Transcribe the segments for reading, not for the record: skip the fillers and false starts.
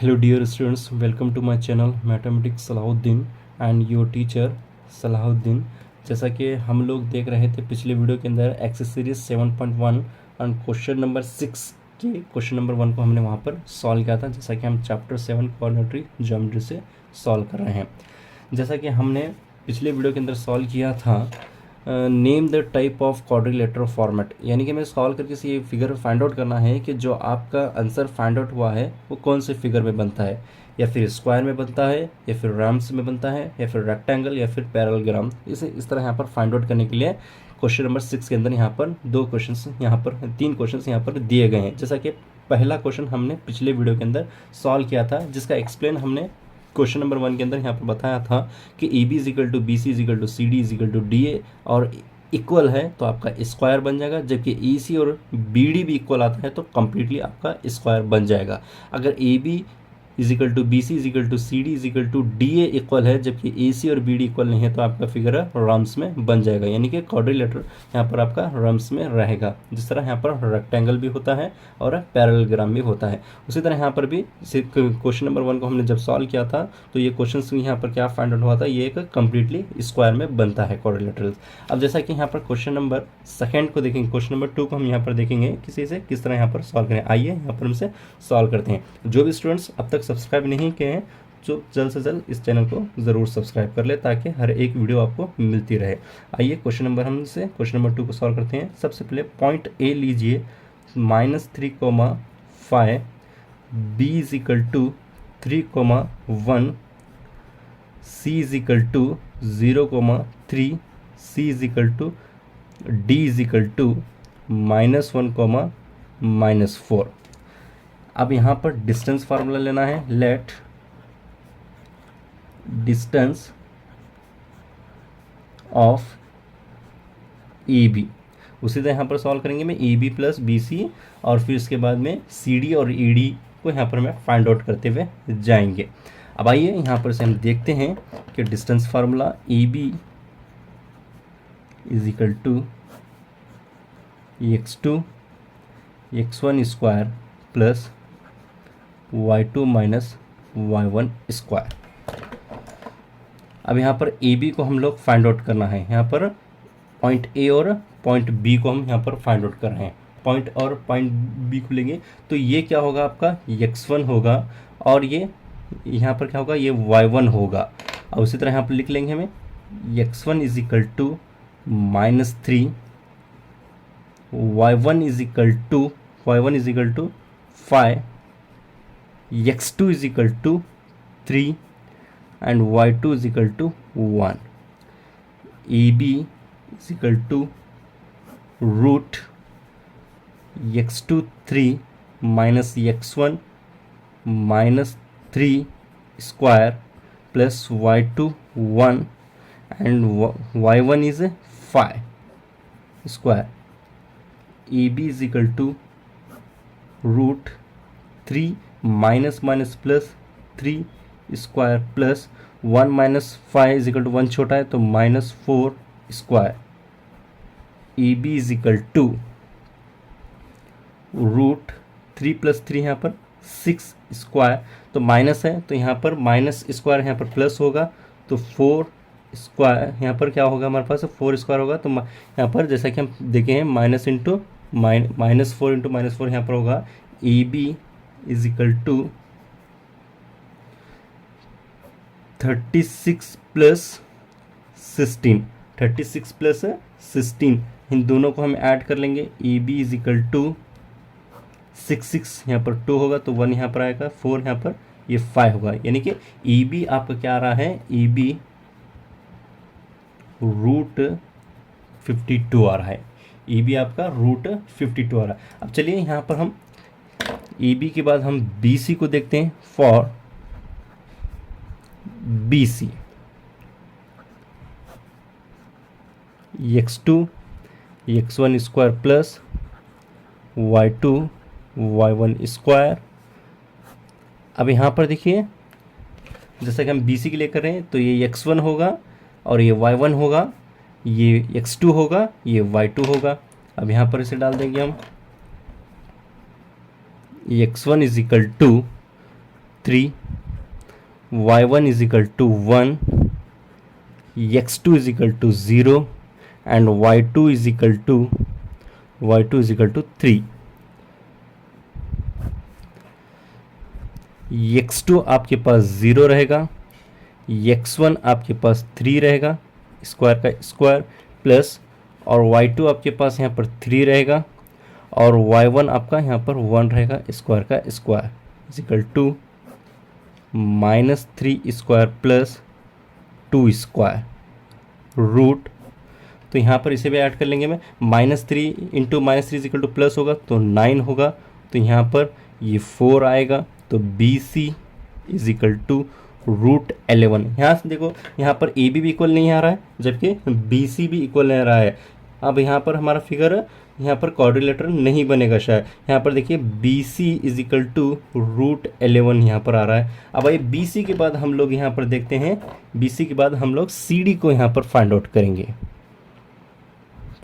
Hello dear students, welcome to my channel Mathematics Salahuddin and your teacher Salahuddin। जैसा कि हम लोग देख रहे थे पिछले वीडियो के अंदर exercise series 7.1 and question number 6 के क्वेश्चन नंबर 1 को हमने वहाँ पर सॉल्व किया था, जैसा कि हम चैप्टर 7 कोऑर्डिनेटरी ज्योमेट्री से सॉल्व कर रहे हैं। जैसा कि हमने पिछले वीडियो के अंदर सॉल्व किया था name the type of quadrilateral format, यानी कि हमें सॉल्व करके से ये फिगर फाइंड आउट करना है कि जो आपका आंसर फाइंड आउट हुआ है वो कौन से फिगर में बनता है, या फिर स्क्वायर में बनता है, या फिर राम्स में बनता है, या फिर रेक्टेंगल, या फिर पैरेललोग्राम। इसे इस तरह यहाँ पर फाइंड आउट करने के लिए क्वेश्चन नंबर 6 के अंदर यहाँ पर तीन क्वेश्चन यहाँ पर दिए गए हैं। जैसा कि पहला क्वेश्चन हमने पिछले वीडियो के अंदर सॉल्व किया था, जिसका एक्सप्लेन हमने क्वेश्चन नंबर 1 के अंदर यहाँ पर बताया था कि A B equal to B C equal to C D equal to D A और इक्वल है तो आपका स्क्वायर बन जाएगा, जबकि ए सी और बी डी भी इक्वल आता है तो कम्प्लीटली आपका स्क्वायर बन जाएगा। अगर A B equal to B C equal to C D equal to D A equal है, जबकि ए सी और बी डी इक्वल नहीं है तो आपका फिगर राम्स में बन जाएगा, यानी कि क्वाड्रिलेटरल यहाँ पर आपका राम्स में रहेगा। जिस तरह यहाँ पर रेक्टेंगल भी होता है और पैरेललोग्राम भी होता है, उसी तरह यहाँ पर भी क्वेश्चन नंबर 1 को हमने जब सॉल्व किया था तो ये क्वेश्चन यहाँ पर क्या फाइंड आउट हुआ था, ये एक कम्प्लीटली स्क्वायर में बनता है क्वाड्रिलेटरल। अब जैसा कि यहाँ पर क्वेश्चन नंबर 2 को देखेंगे, क्वेश्चन नंबर 2 को हम यहाँ पर देखेंगे किस तरह यहाँ पर सॉल्व करें। आइए यहाँ पर हमसे सॉल्व करते हैं। जो भी स्टूडेंट्स अब तक सब्सक्राइब नहीं किए हैं जो जल्द से जल्द इस चैनल को ज़रूर सब्सक्राइब कर ले ताकि हर एक वीडियो आपको मिलती रहे। आइए क्वेश्चन नंबर 2 को सॉल्व करते हैं। सबसे पहले पॉइंट ए लीजिए -3,5, B is equal to 3,1, C is equal to 0,3, C is equal to D is equal to -1, -4। अब यहाँ पर डिस्टेंस फार्मूला लेना है। Let distance of A B, उसी तरह यहाँ पर सॉल्व करेंगे में A B plus B C और फिर इसके बाद में सी डी और ई डी को यहाँ पर मैं फाइंड आउट करते हुए जाएंगे। अब आइए यहाँ पर से हम देखते हैं कि distance formula A B is equal to x2 x1 square plus y2 minus y1 square. अब यहाँ पर ए बी को हम लोग फाइंड आउट करना है। यहाँ पर पॉइंट ए और पॉइंट बी को हम यहाँ पर फाइंड आउट कर रहे हैं। पॉइंट और पॉइंट बी को लेंगे तो ये क्या होगा, आपका x1 होगा और ये यहाँ पर क्या होगा, ये y1 होगा। और उसी तरह यहाँ पर लिख लेंगे हमें x1 is equal to -3, y1 is equal to 5, x2 is equal to 3 and y2 is equal to 1. AB is equal to root x2 3 minus x1 minus 3 square plus y2 1 and y1 is 5 square. AB is equal to root 3 minus plus 3 square plus 1 minus 5 is equal to 1 छोटा है तो -4 square. A B is equal to root 3 plus 3 यहाँ पर 6 square, तो minus है तो यहाँ पर माइनस स्क्वायर यहाँ पर प्लस होगा तो 4 स्क्वायर यहाँ पर क्या होगा, हमारे पास 4 स्क्वायर होगा। तो यहाँ पर जैसा कि हम देखे हैं -4 इंटू -4 यहाँ पर होगा। A B is equal to 36 plus 16 इन दोनों को हम ऐड कर लेंगे। A B is equal to 6 यहाँ पर 2 होगा तो 1 यहाँ पर आएगा, 4 यहाँ पर ये 5 होगा, यानी कि ए बी आपका क्या आ रहा है, ए बी रूट 52 आ रहा है। ए बी आपका रूट 52 आ रहा है। अब चलिए यहाँ पर हम ए बी के बाद हम बी सी को देखते हैं। For BC x2 x1 square plus y2 y1 square. अब यहाँ पर देखिए जैसा कि हम BC के लिए कर रहे हैं तो ये x1 होगा और ये y1 होगा, ये x2 होगा, ये y2 होगा। अब यहाँ पर इसे डाल देंगे हम x1 is equal to 3, y1 is equal to 1, x2 is equal to 0 and y2 is equal to 3. x2 आपके पास 0 रहेगा, x1 आपके पास 3 रहेगा स्क्वायर का स्क्वायर प्लस, और y2 आपके पास यहाँ पर 3 रहेगा और y1 आपका यहाँ पर 1 रहेगा स्क्वायर का square is equal to -3 square plus 2 square root. तो यहाँ पर इसे भी ऐड कर लेंगे, मैं -3 into -3 is equal two plus होगा तो 9 होगा, तो यहाँ पर ये 4 आएगा, तो BC इज इक्वल टू √11। यहाँ से देखो यहाँ पर AB भी इक्वल नहीं आ रहा है जबकि BC भी इक्वल नहीं आ रहा है। अब यहाँ पर हमारा फिगर यहाँ पर क्वाड्रिलेटरल नहीं बनेगा शायद। यहाँ पर देखिए BC इज इक्वल टू √11 यहाँ पर आ रहा है। अब ये BC के बाद हम लोग यहाँ पर देखते हैं, BC के बाद हम लोग CD को यहाँ पर फाइंड आउट करेंगे।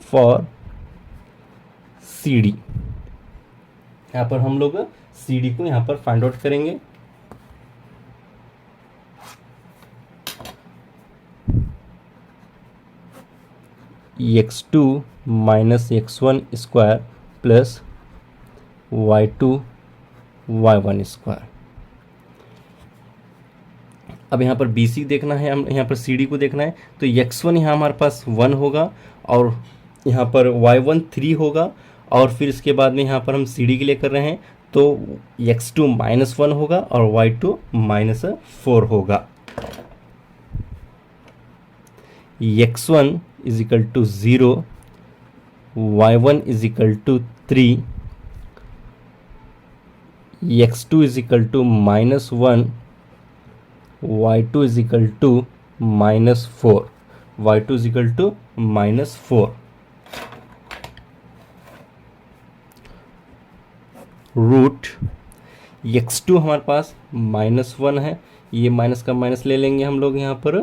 फॉर CD यहाँ पर हम लोग CD को यहाँ पर फाइंड आउट करेंगे। x2 minus x1 square plus y2 y1 square. अब यहाँ पर BC देखना है, हम यहाँ पर CD को देखना है, तो x1 यहाँ हमारे पास 1 होगा और यहाँ पर y1 3 होगा, और फिर इसके बाद में यहाँ पर हम CD के लिए कर रहे हैं तो x2 -1 होगा और y2 -4 होगा। x1 is equal to 0, y1 is equal to 3, x2 is equal to -1, y2 is equal to -4, y2 is equal to -4। Root x2 हमारे पास -1 है, ये माइनस का माइनस ले लेंगे हम लोग यहाँ पर,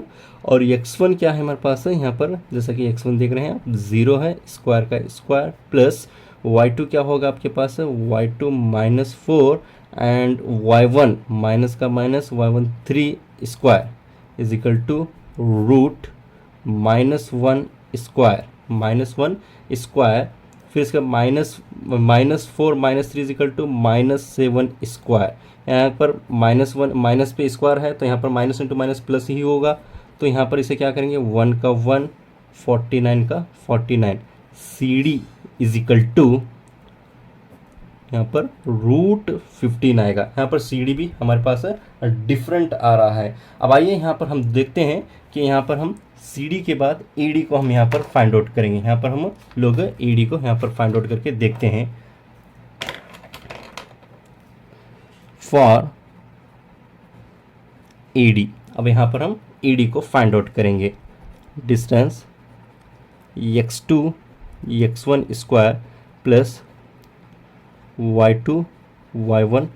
और x1 क्या है हमारे पास है यहाँ पर, जैसा कि x1 देख रहे हैं आप 0 है स्क्वायर का स्क्वायर प्लस y2 क्या होगा आपके पास है y2 -4 एंड y1 माइनस का minus y1 3 square is equal to root -1 square, फिर इसका -4 -3 इज इक्वल टू -7 स्क्वायर। यहाँ पर -1 माइनस पे स्क्वायर है तो यहाँ पर माइनस इंटू माइनस प्लस ही होगा, तो यहाँ पर इसे क्या करेंगे 1 का 1 49 का 49, CD इज इक्वल टू यहाँ पर √15 आएगा। यहाँ पर CD भी हमारे पास डिफरेंट आ रहा है। अब आइए यहाँ पर हम देखते हैं कि यहाँ पर हम CD के बाद AD को हम यहाँ पर फाइंड आउट करेंगे। यहाँ पर हम लोग AD को यहाँ पर फाइंड आउट करके देखते हैं। फॉर AD, अब यहाँ पर हम AD को फाइंड आउट करेंगे। Distance x2 x1 square plus y2 y1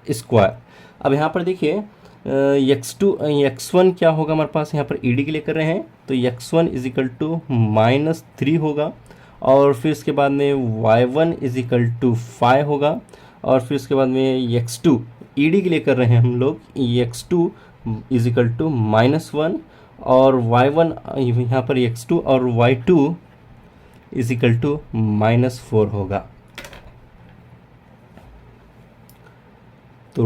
square. अब यहाँ पर देखिए x1 क्या होगा हमारे पास, यहाँ पर AD के लिए कर रहे हैं तो x1 इज इक्वल टू -3 होगा, और फिर इसके बाद में y1 इज इक्वल टू 5 होगा, और फिर उसके बाद में x2 ED के लिए कर रहे हैं हम लोग, x2 इज इक्वल टू -1 और y1 यहाँ पर x2 और y2 इज इक्वल टू -4 होगा। तो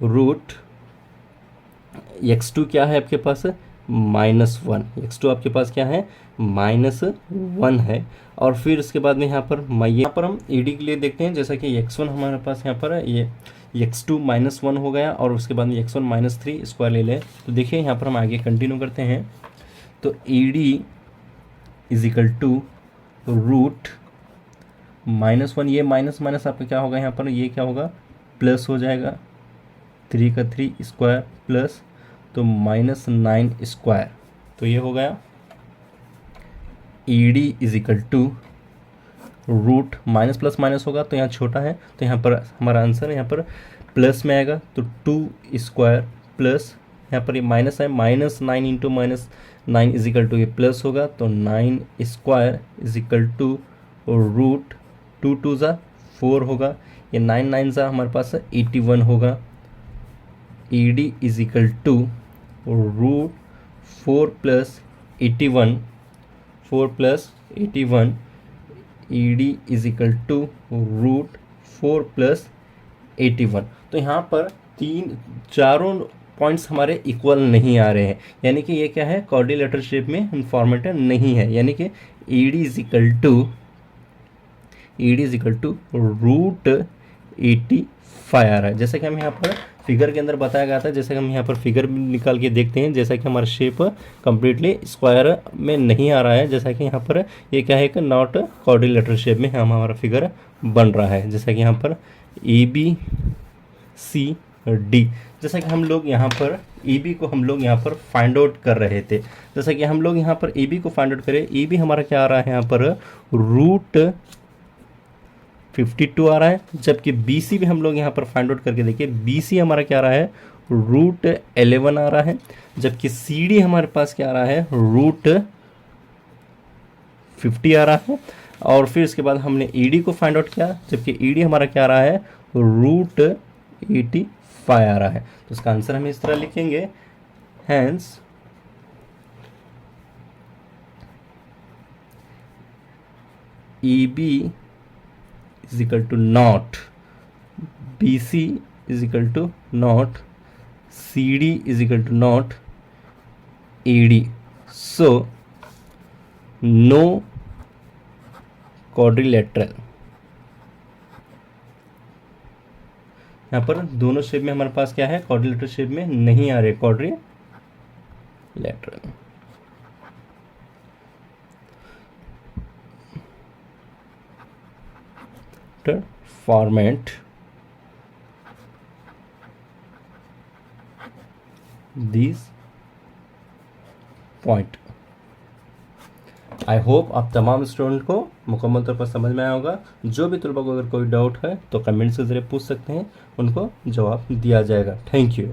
रूट x2 क्या है आपके पास -1, x2 आपके पास क्या है -1 है, और फिर इसके बाद में यहाँ पर हम AD के लिए देखते हैं। जैसा कि x1 हमारे पास यहाँ पर है, ये x2 -1 हो गया, और उसके बाद में x1 -3 स्क्वायर ले लें। तो देखिए यहाँ पर हम आगे कंटिन्यू करते हैं। तो AD is equal to root -1, ये माइनस माइनस आपका क्या होगा यहाँ पर, ये क्या होगा प्लस हो जाएगा, 3 का 3 स्क्वायर प्लस तो -9 स्क्वायर, तो ये हो गया ED is equal to root minus plus minus होगा तो यहाँ छोटा है, तो यहाँ पर हमारा आंसर यहाँ पर प्लस में आएगा, तो 2 स्क्वायर प्लस यहाँ पर ये माइनस है, -9 इंटू -9 इज इक्वल टू ये प्लस होगा, तो 9 square is equal to root 2 2 ज़ा 4 होगा, ये 9 9 सा हमारे पास 81 होगा। ED is equal to root 4 plus 81, 4 plus 81, ED is equal to root 4 plus 81। तो यहाँ पर चारों पॉइंट्स हमारे इक्वल नहीं आ रहे हैं, यानी कि ये क्या है, क्वाड्रिलेटरल शेप में इन्फॉर्मेटर नहीं है, यानी कि ED is equal to root 85 आ रहा है। जैसा कि हम यहाँ पर फिगर के अंदर बताया गया था, जैसे कि हम यहाँ पर फिगर निकाल के देखते हैं, जैसा कि हमारा शेप कंप्लीटली स्क्वायर में नहीं आ रहा है, जैसा कि यहाँ पर ये क्या है कि नॉट क्वाड्रिलेटरल शेप में हमारा फिगर बन रहा है। जैसा कि यहाँ पर ABCD, जैसा कि हम लोग यहाँ पर AB को हम लोग यहाँ पर फाइंड आउट कर रहे थे, जैसा कि हम लोग यहाँ पर AB को फाइंड आउट करें, AB हमारा क्या आ रहा है यहाँ पर रूट 52 आ रहा है, जबकि BC भी हम लोग यहाँ पर फाइंड आउट करके देखिए, BC हमारा क्या आ रहा है रूट 11 आ रहा है, जबकि CD हमारे पास क्या आ रहा है रूट 50 आ रहा है। और फिर इसके बाद हमने ED को फाइंड आउट किया, जबकि ED हमारा क्या आ रहा है रूट 85 आ रहा है। तो इसका आंसर हम इस तरह लिखेंगे, hence EB is equal to not, BC is equal to not, CD is equal to not AD। So no quadrilateral. यहाँ पर दोनों शेप में हमारे पास क्या है, क्वाड्रिलेटरल शेप में नहीं आ रहे quadrilateral. Format this point. I hope आप तमाम स्टूडेंट को मुकम्मल तौर पर समझ में आया होगा। जो भी तलबा को अगर कोई डाउट है तो कमेंट्स के ज़रिए पूछ सकते हैं, उनको जवाब दिया जाएगा। Thank you.